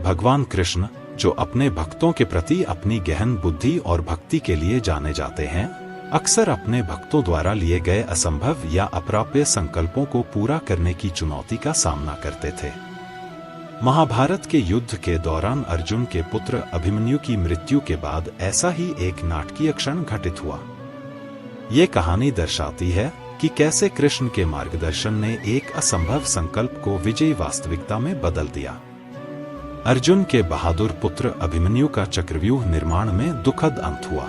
भगवान कृष्ण, जो अपने भक्तों के प्रति अपनी गहन बुद्धि और भक्ति के लिए जाने जाते हैं, अक्सर अपने भक्तों द्वारा लिए गए असंभव या अप्राप्य संकल्पों को पूरा करने की चुनौती का सामना करते थे। महाभारत के युद्ध के दौरान अर्जुन के पुत्र अभिमन्यु की मृत्यु के बाद ऐसा ही एक नाटकीय क्षण घटित हुआ। ये कहानी दर्शाती है कि कैसे कृष्ण के मार्गदर्शन ने एक असंभव संकल्प को विजयी वास्तविकता में बदल दिया। अर्जुन के बहादुर पुत्र अभिमन्यु का चक्रव्यूह निर्माण में दुखद अंत हुआ।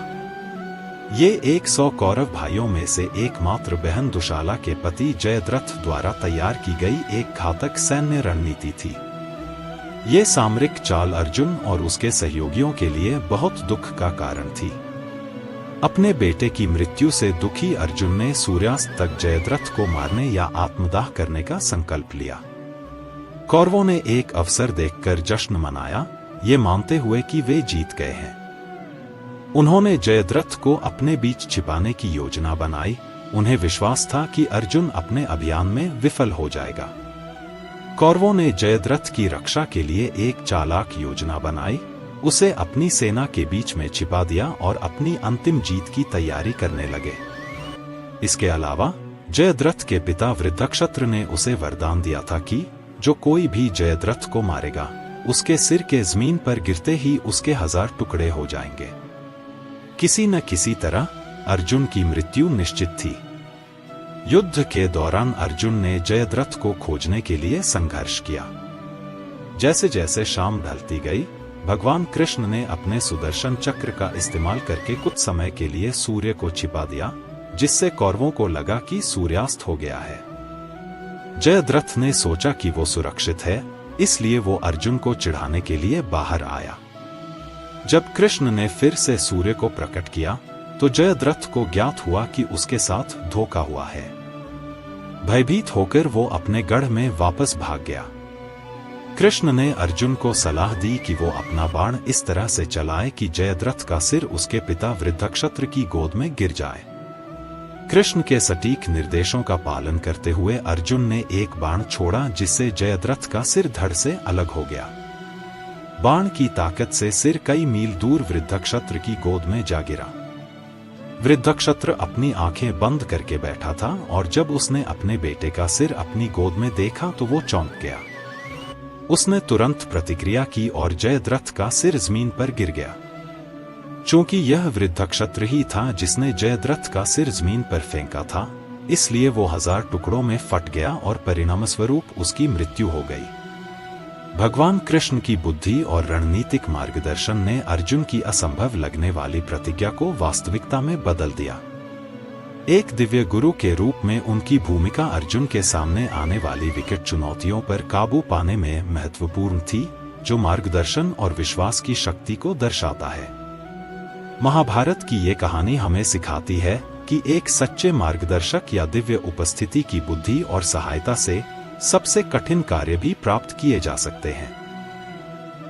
ये 100 कौरव भाइयों में से एकमात्र बहन दुशाला के पति जयद्रथ द्वारा तैयार की गई एक घातक सैन्य रणनीति थी। ये सामरिक चाल अर्जुन और उसके सहयोगियों के लिए बहुत दुख का कारण थी। अपने बेटे की मृत्यु से दुखी अर्जुन ने सूर्यास्त तक जयद्रथ को मारने या आत्मदाह करने का संकल्प लिया। कौरवों ने एक अवसर देखकर जश्न मनाया, ये मानते हुए कि वे जीत गए हैं। उन्होंने जयद्रथ को अपने बीच छिपाने की योजना बनाई। उन्हें विश्वास था कि अर्जुन अपने अभियान में विफल हो जाएगा। कौरवों ने जयद्रथ की रक्षा के लिए एक चालाक योजना बनाई। उसे अपनी सेना के बीच में छिपा दिया और अपनी अंतिम जीत की तैयारी करने लगे। इसके अलावा जयद्रथ के पिता वृद्धक्षत्र ने उसे वरदान दिया था कि जो कोई भी जयद्रथ को मारेगा, उसके सिर के जमीन पर गिरते ही उसके 1000 टुकड़े हो जाएंगे। किसी न किसी तरह अर्जुन की मृत्यु निश्चित थी। युद्ध के दौरान अर्जुन ने जयद्रथ को खोजने के लिए संघर्ष किया। जैसे जैसे शाम ढलती गई, भगवान कृष्ण ने अपने सुदर्शन चक्र का इस्तेमाल करके कुछ समय के लिए सूर्य को छिपा दिया, जिससे कौरवों को लगा कि सूर्यास्त हो गया है। जयद्रथ ने सोचा कि वो सुरक्षित है, इसलिए वो अर्जुन को चिढ़ाने के लिए बाहर आया। जब कृष्ण ने फिर से सूर्य को प्रकट किया, तो जयद्रथ को ज्ञात हुआ कि उसके साथ धोखा हुआ है। भयभीत होकर वो अपने गढ़ में वापस भाग गया। कृष्ण ने अर्जुन को सलाह दी कि वो अपना बाण इस तरह से चलाए कि जयद्रथ का सिर उसके पिता वृद्धक्षत्र की गोद में गिर जाए। कृष्ण के सटीक निर्देशों का पालन करते हुए अर्जुन ने एक बाण छोड़ा, जिससे जयद्रथ का सिर धड़ से अलग हो गया। बाण की ताकत से सिर कई मील दूर वृद्धक्षत्र की गोद में जा गिरा। वृद्धक्षत्र अपनी आंखें बंद करके बैठा था और जब उसने अपने बेटे का सिर अपनी गोद में देखा तो वो चौंक गया। उसने तुरंत प्रतिक्रिया की और जयद्रथ का सिर जमीन पर गिर गया। चूंकि यह वृद्धक्षत्र ही था जिसने जयद्रथ का सिर जमीन पर फेंका था, इसलिए वो 1000 टुकड़ों में फट गया और परिणामस्वरूप उसकी मृत्यु हो गई। भगवान कृष्ण की बुद्धि और रणनीतिक मार्गदर्शन ने अर्जुन की असंभव लगने वाली प्रतिज्ञा को वास्तविकता में बदल दिया। एक दिव्य गुरु के रूप में उनकी भूमिका अर्जुन के सामने आने वाली विकट चुनौतियों पर काबू पाने में महत्वपूर्ण थी, जो मार्गदर्शन और विश्वास की शक्ति को दर्शाता है। महाभारत की ये कहानी हमें सिखाती है कि एक सच्चे मार्गदर्शक या दिव्य उपस्थिति की बुद्धि और सहायता से सबसे कठिन कार्य भी प्राप्त किए जा सकते हैं।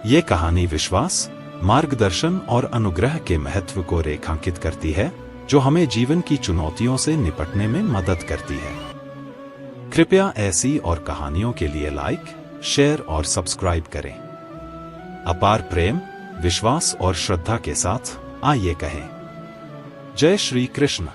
ये कहानी विश्वास, मार्गदर्शन और अनुग्रह के महत्व को रेखांकित करती है, जो हमें जीवन की चुनौतियों से निपटने में मदद करती है। कृपया ऐसी और कहानियों के लिए लाइक, शेयर और सब्सक्राइब करें। अपार प्रेम, विश्वास और श्रद्धा के साथ आइए कहें, जय श्री कृष्ण।